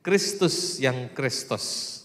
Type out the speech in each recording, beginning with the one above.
Kristus yang Kristus.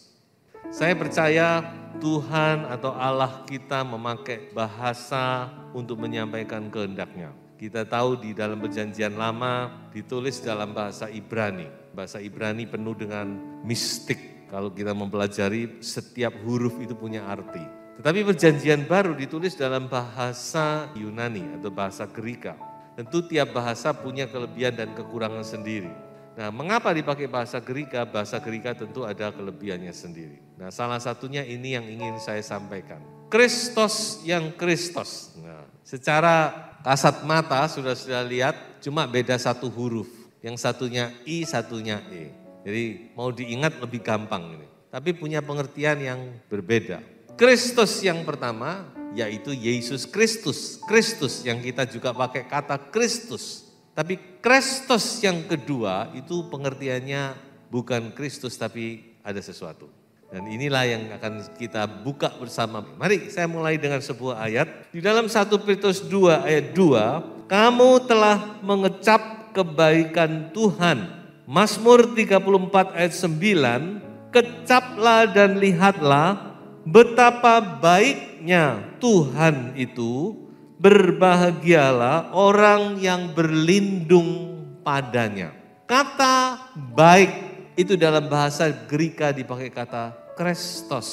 Saya percaya Tuhan atau Allah kita memakai bahasa untuk menyampaikan kehendak-Nya. Kita tahu di dalam perjanjian lama ditulis dalam bahasa Ibrani. Bahasa Ibrani penuh dengan mistik. Kalau kita mempelajari setiap huruf itu punya arti. Tetapi perjanjian baru ditulis dalam bahasa Yunani atau bahasa Greka. Tentu tiap bahasa punya kelebihan dan kekurangan sendiri. Nah, mengapa dipakai bahasa Greka? Bahasa Greka tentu ada kelebihannya sendiri. Nah, salah satunya ini yang ingin saya sampaikan. Kristus yang Kristus. Nah, secara kasat mata sudah lihat cuma beda satu huruf. Yang satunya I, satunya E. Jadi mau diingat lebih gampang ini. Tapi punya pengertian yang berbeda. Kristus yang pertama yaitu Yesus Kristus. Kristus yang kita juga pakai kata Kristus. Tapi Kristus yang kedua itu pengertiannya bukan Kristus tapi ada sesuatu. Dan inilah yang akan kita buka bersama. Mari saya mulai dengan sebuah ayat. Di dalam 1 Petrus 2 ayat 2, kamu telah mengecap kebaikan Tuhan. Mazmur 34 ayat 9, kecaplah dan lihatlah betapa baiknya Tuhan itu. Berbahagialah orang yang berlindung padanya. Kata baik itu dalam bahasa Greka dipakai kata Kristos.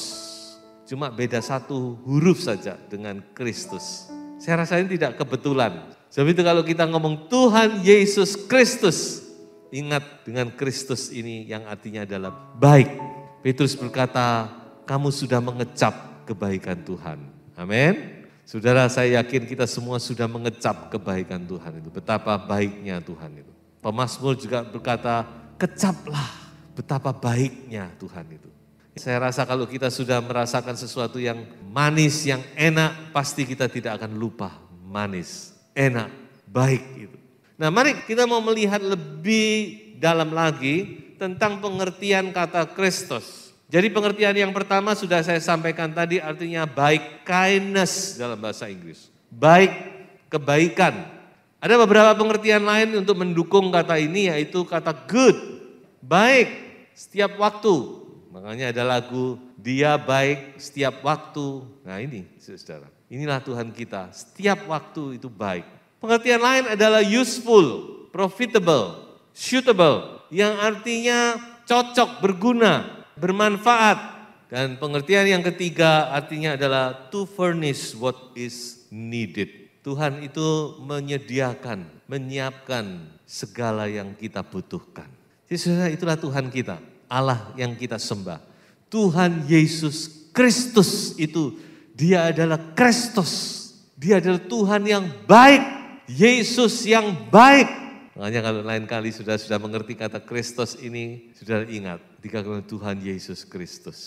Cuma beda satu huruf saja dengan Kristus. Saya rasa ini tidak kebetulan. Sebab itu kalau kita ngomong Tuhan Yesus Kristus, ingat dengan Kristus ini yang artinya adalah baik. Petrus berkata, kamu sudah mengecap kebaikan Tuhan. Amin. Saudara, saya yakin kita semua sudah mengecap kebaikan Tuhan itu. Betapa baiknya Tuhan itu. Pemazmur juga berkata, kecaplah betapa baiknya Tuhan itu. Saya rasa kalau kita sudah merasakan sesuatu yang manis, yang enak, pasti kita tidak akan lupa manis, enak, baik itu. Nah, mari kita mau melihat lebih dalam lagi tentang pengertian kata Kristus. Jadi pengertian yang pertama sudah saya sampaikan tadi artinya baik, kindness dalam bahasa Inggris. Baik, kebaikan. Ada beberapa pengertian lain untuk mendukung kata ini yaitu kata good, baik, setiap waktu. Makanya ada lagu, dia baik setiap waktu. Nah ini saudara, inilah Tuhan kita, setiap waktu itu baik. Pengertian lain adalah useful, profitable, suitable, yang artinya cocok, berguna, bermanfaat. Dan pengertian yang ketiga artinya adalah to furnish what is needed. Tuhan itu menyediakan, menyiapkan segala yang kita butuhkan. Jadi saudara, itulah Tuhan kita, Allah yang kita sembah. Tuhan Yesus Kristus itu, dia adalah Kristus. Dia adalah Tuhan yang baik, Yesus yang baik. Makanya kalau lain kali sudah mengerti kata Kristus ini, sudah ingat. Dikatakan Tuhan Yesus Kristus.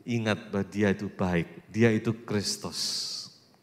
Ingat bahwa dia itu baik. Dia itu Kristus.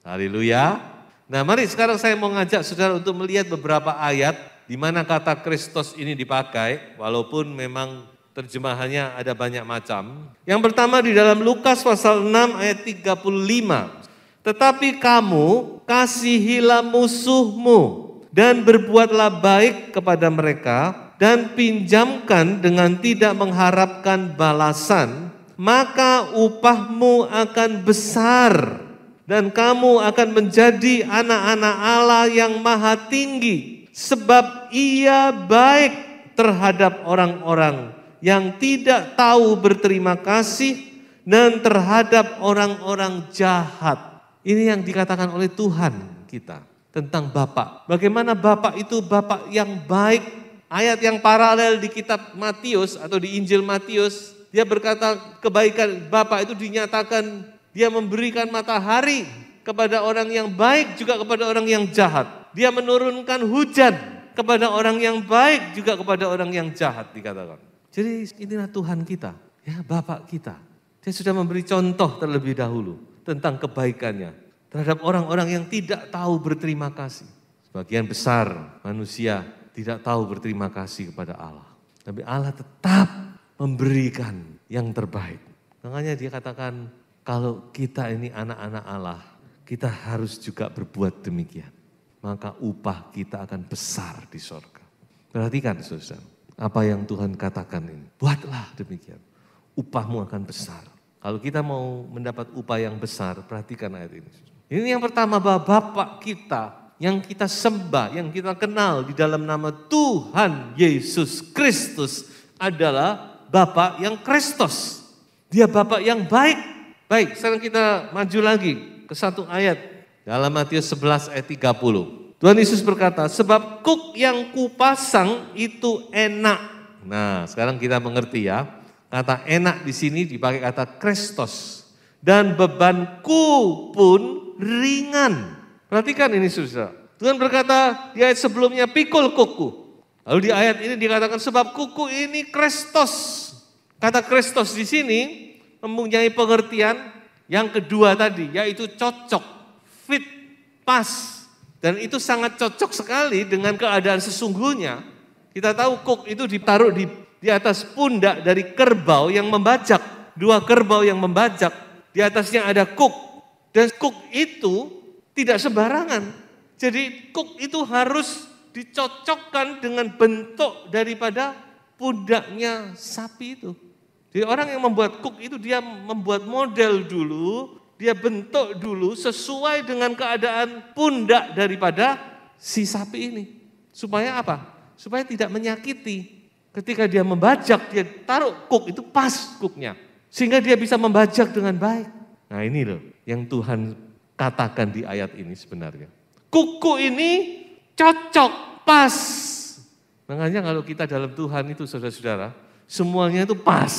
Haleluya. Nah mari sekarang saya mau ngajak saudara untuk melihat beberapa ayat di mana kata Kristus ini dipakai. Walaupun memang terjemahannya ada banyak macam. Yang pertama di dalam Lukas pasal 6 ayat 35. Tetapi kamu kasihilah musuhmu dan berbuatlah baik kepada mereka. Dan pinjamkan dengan tidak mengharapkan balasan, maka upahmu akan besar dan kamu akan menjadi anak-anak Allah yang maha tinggi. Sebab ia baik terhadap orang-orang yang tidak tahu berterima kasih dan terhadap orang-orang jahat. Ini yang dikatakan oleh Tuhan kita tentang Bapa. Bagaimana Bapa itu Bapa yang baik. Ayat yang paralel di kitab Matius atau di Injil Matius, dia berkata kebaikan Bapa itu dinyatakan dia memberikan matahari kepada orang yang baik juga kepada orang yang jahat. Dia menurunkan hujan kepada orang yang baik juga kepada orang yang jahat dikatakan. Jadi inilah Tuhan kita, ya Bapak kita. Dia sudah memberi contoh terlebih dahulu tentang kebaikannya terhadap orang-orang yang tidak tahu berterima kasih. Sebagian besar manusia tidak tahu berterima kasih kepada Allah. Tapi Allah tetap memberikan yang terbaik. Makanya dia katakan, kalau kita ini anak-anak Allah, kita harus juga berbuat demikian. Maka upah kita akan besar di sorga. Perhatikan saudara, apa yang Tuhan katakan ini. Buatlah demikian, upahmu akan besar. Kalau kita mau mendapat upah yang besar, perhatikan ayat ini. Ini yang pertama, bahwa Bapak kita yang kita sembah, yang kita kenal di dalam nama Tuhan Yesus Kristus adalah Bapak yang Kristus. Dia Bapak yang baik. Baik, sekarang kita maju lagi ke satu ayat dalam Matius 11 ayat 30. Tuhan Yesus berkata, sebab kuk yang kupasang itu enak. Nah, sekarang kita mengerti ya. Kata enak di sini dipakai kata Kristus. Dan bebanku pun ringan. Perhatikan ini saudara. Tuhan berkata di ayat sebelumnya, pikul kuku. Lalu di ayat ini dikatakan sebab kuku ini Kristus. Kata Kristus di sini mempunyai pengertian yang kedua tadi, yaitu cocok, fit, pas. Dan itu sangat cocok sekali dengan keadaan sesungguhnya. Kita tahu kuk itu ditaruh di atas pundak dari kerbau yang membajak. 2 kerbau yang membajak, di atasnya ada kuk. Dan kuk itu tidak sembarangan. Jadi kuk itu harus dicocokkan dengan bentuk daripada pundaknya sapi itu. Jadi orang yang membuat kuk itu dia membuat model dulu, dia bentuk dulu sesuai dengan keadaan pundak daripada si sapi ini. Supaya apa? Supaya tidak menyakiti. Ketika dia membajak, dia taruh kuk itu pas kuknya. Sehingga dia bisa membajak dengan baik. Nah ini loh yang Tuhan katakan di ayat ini sebenarnya. Kuku ini cocok, pas. Makanya kalau kita dalam Tuhan itu saudara-saudara, semuanya itu pas.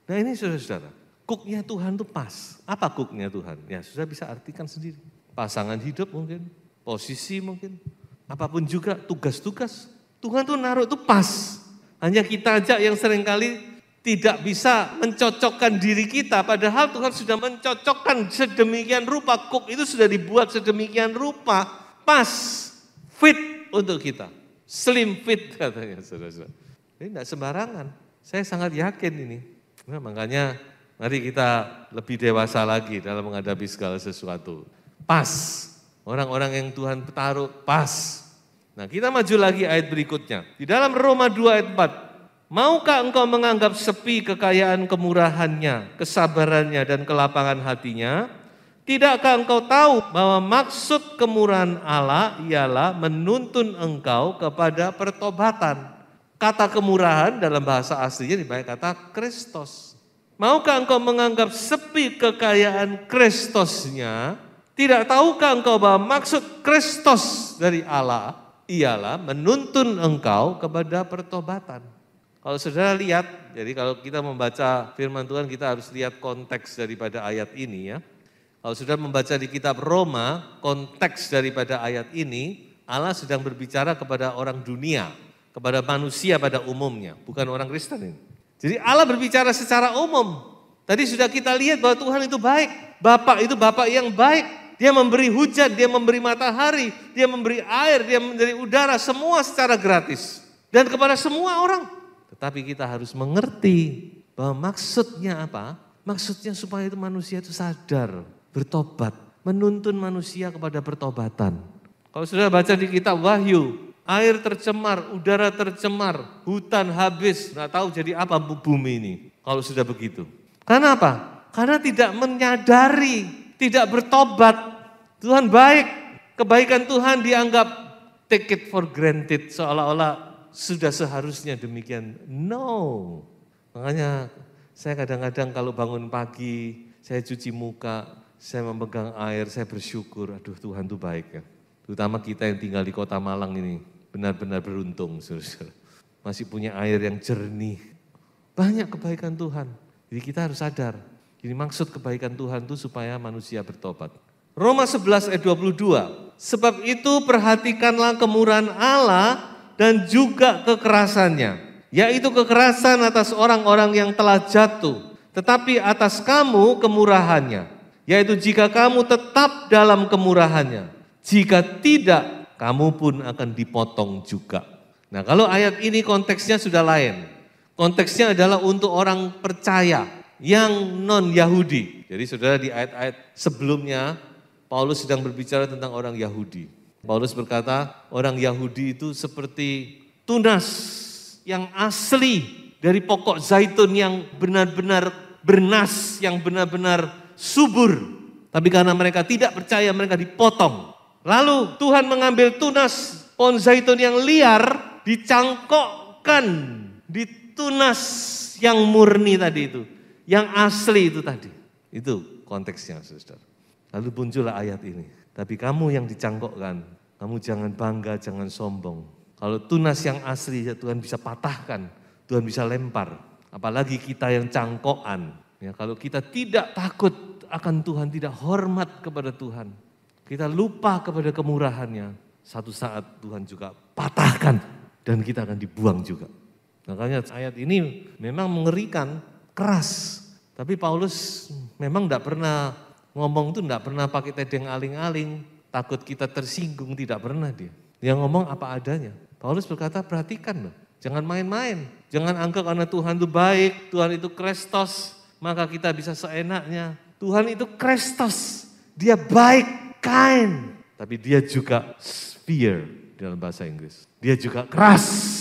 Nah ini saudara-saudara, kuknya Tuhan itu pas. Apa kuknya Tuhan? Ya sudah bisa artikan sendiri. Pasangan hidup mungkin, posisi mungkin, apapun juga tugas-tugas. Tuhan tuh naruh itu pas. Hanya kita aja yang seringkali tidak bisa mencocokkan diri kita, padahal Tuhan sudah mencocokkan sedemikian rupa, kuk itu sudah dibuat sedemikian rupa, pas, fit untuk kita. Slim fit katanya saudara-saudara. Ini tidak sembarangan, saya sangat yakin ini. Nah, makanya mari kita lebih dewasa lagi dalam menghadapi segala sesuatu. Pas, orang-orang yang Tuhan taruh pas. Nah kita maju lagi ayat berikutnya. Di dalam Roma 2 ayat 4. Maukah engkau menganggap sepi kekayaan kemurahannya, kesabarannya dan kelapangan hatinya? Tidakkah engkau tahu bahwa maksud kemurahan Allah ialah menuntun engkau kepada pertobatan? Kata kemurahan dalam bahasa aslinya dipakai kata Kristus. Maukah engkau menganggap sepi kekayaan Kristusnya? Tidak tahukah engkau bahwa maksud Kristus dari Allah ialah menuntun engkau kepada pertobatan? Kalau saudara lihat, jadi kalau kita membaca firman Tuhan kita harus lihat konteks daripada ayat ini ya. Kalau sudah membaca di kitab Roma, konteks daripada ayat ini, Allah sedang berbicara kepada orang dunia, kepada manusia pada umumnya, bukan orang Kristen ini. Jadi Allah berbicara secara umum. Tadi sudah kita lihat bahwa Tuhan itu baik, Bapak itu Bapak yang baik. Dia memberi hujan, dia memberi matahari, dia memberi air, dia memberi udara, semua secara gratis. Dan kepada semua orang. Tetapi kita harus mengerti bahwa maksudnya apa? Maksudnya supaya itu manusia itu sadar, bertobat, menuntun manusia kepada pertobatan. Kalau sudah baca di kitab Wahyu, air tercemar, udara tercemar, hutan habis, nggak tahu jadi apa bumi ini. Kalau sudah begitu. Karena apa? Karena tidak menyadari, tidak bertobat. Tuhan baik, kebaikan Tuhan dianggap take it for granted, seolah-olah sudah seharusnya demikian. No. Makanya saya kadang-kadang kalau bangun pagi, saya cuci muka, saya memegang air, saya bersyukur. Aduh Tuhan itu baik ya. Terutama kita yang tinggal di Kota Malang ini, benar-benar beruntung. Saudara. Masih punya air yang jernih. Banyak kebaikan Tuhan. Jadi kita harus sadar. Jadi maksud kebaikan Tuhan itu supaya manusia bertobat. Roma 11 ayat 22. Sebab itu perhatikanlah kemurahan Allah dan juga kekerasannya. yaitu kekerasan atas orang-orang yang telah jatuh, tetapi atas kamu kemurahannya, yaitu jika kamu tetap dalam kemurahannya, jika tidak, kamu pun akan dipotong juga. Nah, kalau ayat ini konteksnya sudah lain. Konteksnya adalah untuk orang percaya yang non-Yahudi. Jadi saudara, di ayat-ayat sebelumnya Paulus sedang berbicara tentang orang Yahudi. Paulus berkata orang Yahudi itu seperti tunas yang asli dari pokok zaitun yang benar-benar bernas, yang benar-benar subur. Tapi karena mereka tidak percaya, mereka dipotong. Lalu Tuhan mengambil tunas pohon zaitun yang liar, dicangkokkan di tunas yang murni tadi itu, yang asli itu tadi. Itu konteksnya, saudara. Lalu muncullah ayat ini. Tapi kamu yang dicangkokkan, kamu jangan bangga, jangan sombong. Kalau tunas yang asli ya Tuhan bisa patahkan, Tuhan bisa lempar. Apalagi kita yang cangkokan. Ya, kalau kita tidak takut akan Tuhan, tidak hormat kepada Tuhan, kita lupa kepada kemurahannya, satu saat Tuhan juga patahkan dan kita akan dibuang juga. Makanya ayat ini memang mengerikan, keras. Tapi Paulus memang tidak pernah ngomong itu, tidak pernah pakai tedeng aling-aling, takut kita tersinggung, tidak pernah dia. Dia ngomong apa adanya. Paulus berkata, perhatikan loh, jangan main-main. Jangan anggap karena Tuhan itu baik, Tuhan itu Kristus, maka kita bisa seenaknya. Tuhan itu Kristus, dia baik, kind. Tapi dia juga severe dalam bahasa Inggris. Dia juga keras.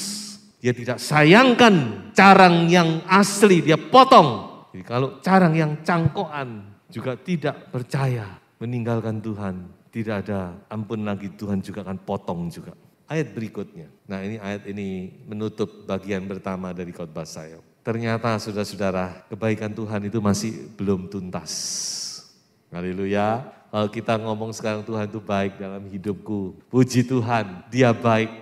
Dia tidak sayangkan carang yang asli, dia potong. Jadi kalau carang yang cangkokan juga tidak percaya, meninggalkan Tuhan, tidak ada ampun lagi, Tuhan juga akan potong juga. Ayat berikutnya. Nah, ini ayat ini menutup bagian pertama dari khotbah saya. Ternyata saudara-saudara, kebaikan Tuhan itu masih belum tuntas. Haleluya. Kalau kita ngomong sekarang Tuhan itu baik dalam hidupku, puji Tuhan, dia baik.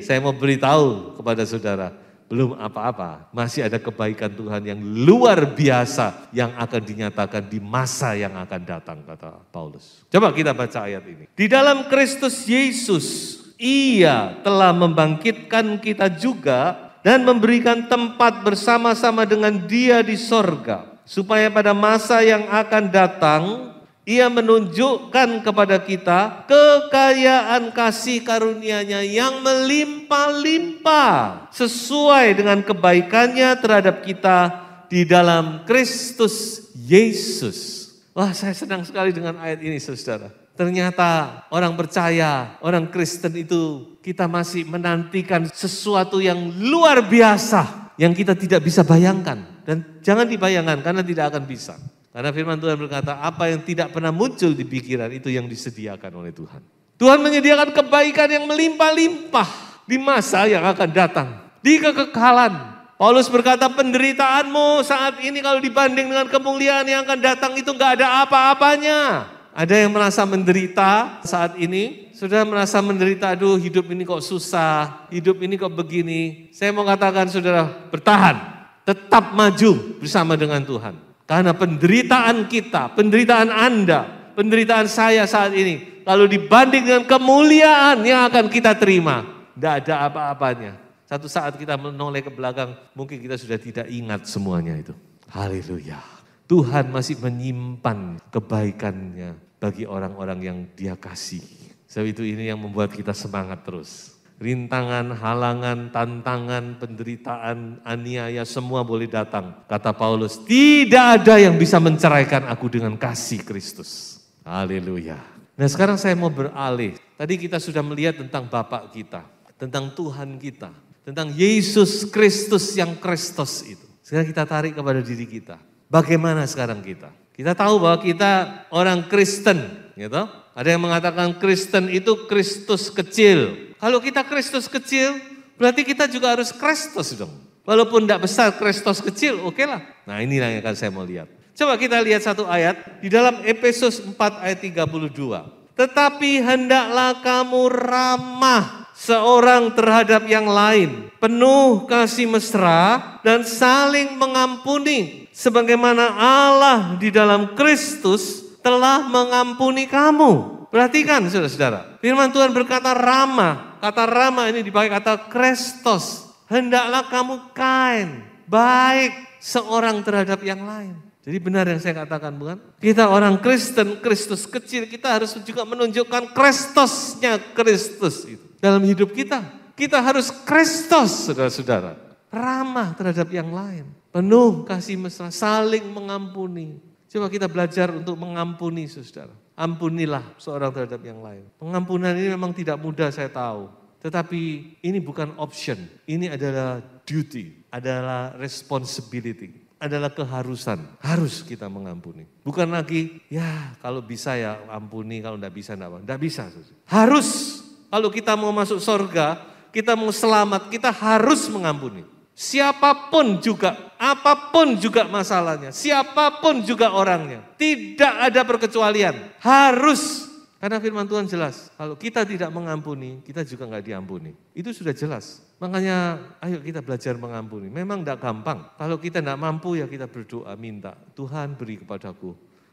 Saya mau beritahu kepada saudara, belum apa-apa. Masih ada kebaikan Tuhan yang luar biasa yang akan dinyatakan di masa yang akan datang, kata Paulus. Coba kita baca ayat ini. Di dalam Kristus Yesus, Ia telah membangkitkan kita juga dan memberikan tempat bersama-sama dengan Dia di sorga. Supaya pada masa yang akan datang, Ia menunjukkan kepada kita kekayaan kasih karunia-Nya yang melimpah-limpah sesuai dengan kebaikannya terhadap kita di dalam Kristus Yesus. Wah, saya senang sekali dengan ayat ini, saudara. Ternyata orang percaya, orang Kristen itu kita masih menantikan sesuatu yang luar biasa yang kita tidak bisa bayangkan. Dan jangan dibayangkan karena tidak akan bisa. Karena firman Tuhan berkata, apa yang tidak pernah muncul di pikiran itu yang disediakan oleh Tuhan. Tuhan menyediakan kebaikan yang melimpah-limpah di masa yang akan datang. Di kekekalan. Paulus berkata, penderitaanmu saat ini kalau dibanding dengan kemuliaan yang akan datang itu gak ada apa-apanya. Ada yang merasa menderita saat ini. Saudara merasa menderita, aduh hidup ini kok susah, hidup ini kok begini. Saya mau katakan saudara, bertahan. Tetap maju bersama dengan Tuhan. Karena penderitaan kita, penderitaan Anda, penderitaan saya saat ini, kalau dibanding dengan kemuliaan yang akan kita terima, tidak ada apa-apanya. Satu saat kita menoleh ke belakang, mungkin kita sudah tidak ingat semuanya itu. Haleluya. Tuhan masih menyimpan kebaikannya bagi orang-orang yang Dia kasih. Sebab itu ini yang membuat kita semangat terus. Rintangan, halangan, tantangan, penderitaan, aniaya semua boleh datang. Kata Paulus, tidak ada yang bisa menceraikan aku dengan kasih Kristus. Haleluya. Nah sekarang saya mau beralih. Tadi kita sudah melihat tentang Bapak kita, tentang Tuhan kita, tentang Yesus Kristus yang Kristus itu. Sekarang kita tarik kepada diri kita. Bagaimana sekarang kita? Kita tahu bahwa kita orang Kristen, gitu. Ada yang mengatakan Kristen itu Kristus kecil. Kalau kita Kristus kecil, berarti kita juga harus Kristus dong. Walaupun tidak besar Kristus kecil, oke lah. Nah inilah yang akan saya mau lihat. Coba kita lihat satu ayat di dalam Efesus 4 ayat 32. Tetapi hendaklah kamu ramah seorang terhadap yang lain, penuh kasih mesra dan saling mengampuni, sebagaimana Allah di dalam Kristus telah mengampuni kamu. Perhatikan saudara-saudara, firman Tuhan berkata ramah. Kata ramah ini dipakai kata Kristos. hendaklah kamu kind, baik seorang terhadap yang lain. Jadi benar yang saya katakan, bukan? Kita orang Kristen, Kristus kecil, kita harus juga menunjukkan Kristosnya Kristus itu dalam hidup kita. Kita harus Kristus, saudara-saudara. Ramah terhadap yang lain. Penuh kasih mesra, saling mengampuni. Coba kita belajar untuk mengampuni, saudara. Ampunilah seorang terhadap yang lain. Pengampunan ini memang tidak mudah, saya tahu. Tetapi ini bukan option. Ini adalah duty, adalah responsibility. Adalah keharusan, harus kita mengampuni. Bukan lagi, ya kalau bisa ya ampuni, kalau enggak bisa enggak apa. Enggak bisa. Harus, kalau kita mau masuk surga, kita mau selamat, kita harus mengampuni. Siapapun juga, apapun juga masalahnya, siapapun juga orangnya. Tidak ada perkecualian, harus. Karena firman Tuhan jelas, kalau kita tidak mengampuni, kita juga enggak diampuni. Itu sudah jelas. Makanya ayo kita belajar mengampuni. Memang tidak gampang. Kalau kita tidak mampu ya kita berdoa minta. Tuhan beri kepadaku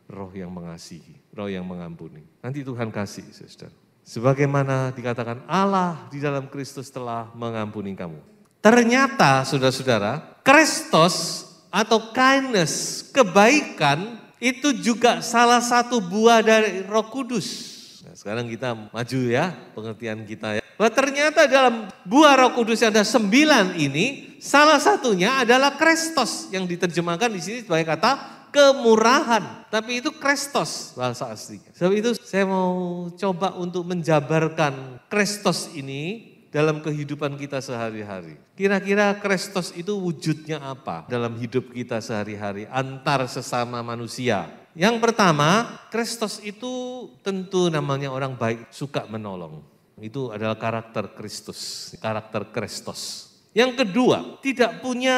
roh yang mengasihi, roh yang mengampuni. Nanti Tuhan kasih, saudara. Sebagaimana dikatakan Allah di dalam Kristus telah mengampuni kamu. Ternyata saudara-saudara, Kristus atau kindness, kebaikan itu juga salah satu buah dari Roh Kudus. Nah, sekarang kita maju ya pengertian kita ya. Bahwa ternyata dalam buah Roh Kudus yang ada 9 ini, salah satunya adalah Kristos yang diterjemahkan di sini sebagai kata kemurahan. Tapi itu Kristos bahasa aslinya. Sebab itu saya mau coba untuk menjabarkan Kristos ini dalam kehidupan kita sehari-hari. Kira-kira Kristos itu wujudnya apa dalam hidup kita sehari-hari antar sesama manusia? Yang pertama, Kristos itu tentu namanya orang baik, suka menolong. Itu adalah karakter Kristus, karakter Kristos. Yang kedua, tidak punya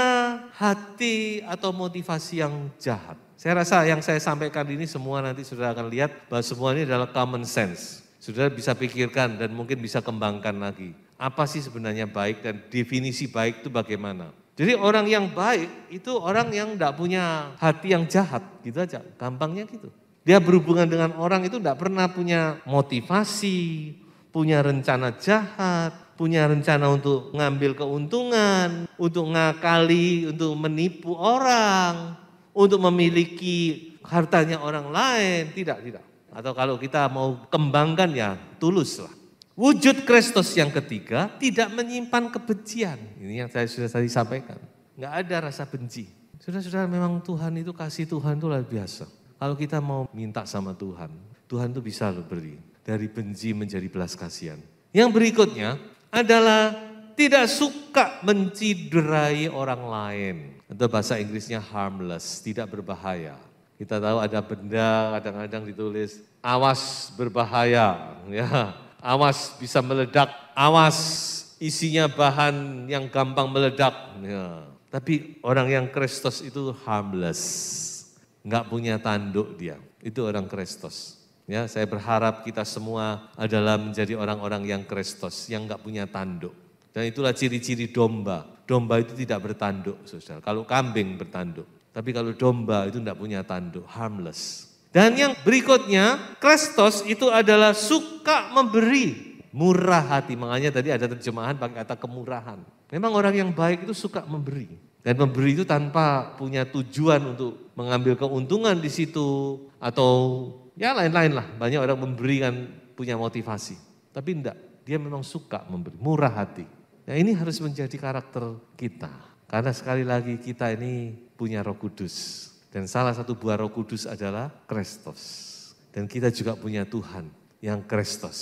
hati atau motivasi yang jahat. Saya rasa yang saya sampaikan ini semua nanti saudara akan lihat bahwa semua ini adalah common sense. Saudara bisa pikirkan dan mungkin bisa kembangkan lagi. Apa sih sebenarnya baik dan definisi baik itu bagaimana? Jadi orang yang baik itu orang yang tidak punya hati yang jahat, gitu aja, gampangnya gitu. Dia berhubungan dengan orang itu tidak pernah punya motivasi, punya rencana jahat, punya rencana untuk ngambil keuntungan, untuk ngakali, untuk menipu orang, untuk memiliki hartanya orang lain, tidak. Atau kalau kita mau kembangkan ya tuluslah. Wujud Kristus yang ketiga, tidak menyimpan kebencian. Ini yang saya sudah tadi sampaikan. Enggak ada rasa benci. Saudara-saudara, memang Tuhan itu, kasih Tuhan itu luar biasa. Kalau kita mau minta sama Tuhan, Tuhan itu bisa loh beri. Dari benci menjadi belas kasihan. Yang berikutnya adalah tidak suka menciderai orang lain. Atau bahasa Inggrisnya harmless, tidak berbahaya. Kita tahu ada benda kadang-kadang ditulis, awas berbahaya, ya. Awas bisa meledak, awas isinya bahan yang gampang meledak. Ya. Tapi orang yang Kristus itu harmless, enggak punya tanduk dia. Itu orang Kristus. Ya, saya berharap kita semua adalah menjadi orang-orang yang Kristus, yang enggak punya tanduk. Dan itulah ciri-ciri domba. Domba itu tidak bertanduk, saudara. Kalau kambing bertanduk, tapi kalau domba itu enggak punya tanduk, harmless. Dan yang berikutnya, Kristus itu adalah suka memberi, murah hati. Makanya tadi ada terjemahan pakai kata kemurahan. Memang orang yang baik itu suka memberi. Dan memberi itu tanpa punya tujuan untuk mengambil keuntungan di situ. Atau ya lain-lain lah. Banyak orang memberi kan punya motivasi. Tapi enggak, dia memang suka memberi, murah hati. Nah ini harus menjadi karakter kita. Karena sekali lagi kita ini punya Roh Kudus. Dan salah satu buah Roh Kudus adalah Kristus. Dan kita juga punya Tuhan yang Kristus.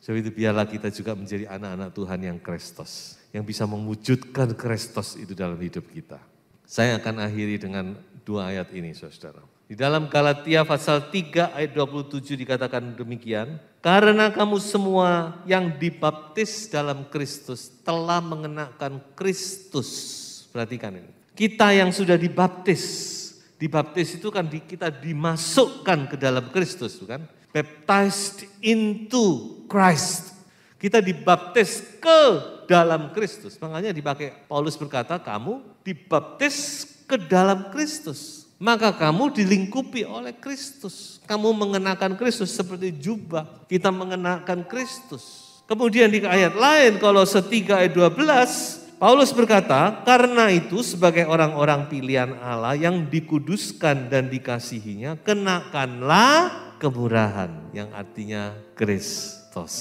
Sebab itu biarlah kita juga menjadi anak-anak Tuhan yang Kristus. Yang bisa mewujudkan Kristus itu dalam hidup kita. Saya akan akhiri dengan 2 ayat ini, saudara. Di dalam Galatia pasal 3 ayat 27 dikatakan demikian. Karena kamu semua yang dibaptis dalam Kristus telah mengenakan Kristus. Perhatikan ini. Kita yang sudah dibaptis. Dibaptis itu kan kita dimasukkan ke dalam Kristus, bukan? Baptized into Christ. Kita dibaptis ke dalam Kristus. Makanya dipakai Paulus berkata, kamu dibaptis ke dalam Kristus. Maka kamu dilingkupi oleh Kristus. Kamu mengenakan Kristus seperti jubah. Kita mengenakan Kristus. Kemudian di ayat lain, Kolose 3 ayat 12, Paulus berkata, karena itu sebagai orang-orang pilihan Allah yang dikuduskan dan dikasihinya, kenakanlah kemurahan yang artinya Kristus.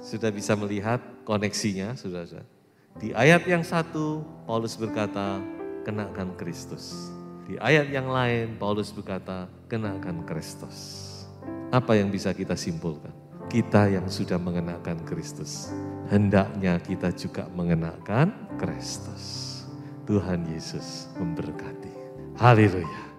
Sudah bisa melihat koneksinya, saudara-saudara. Di ayat yang satu, Paulus berkata, kenakan Kristus. Di ayat yang lain, Paulus berkata, kenakan Kristus. Apa yang bisa kita simpulkan? Kita yang sudah mengenakan Kristus, hendaknya kita juga mengenakan Kristus. Tuhan Yesus memberkati. Haleluya.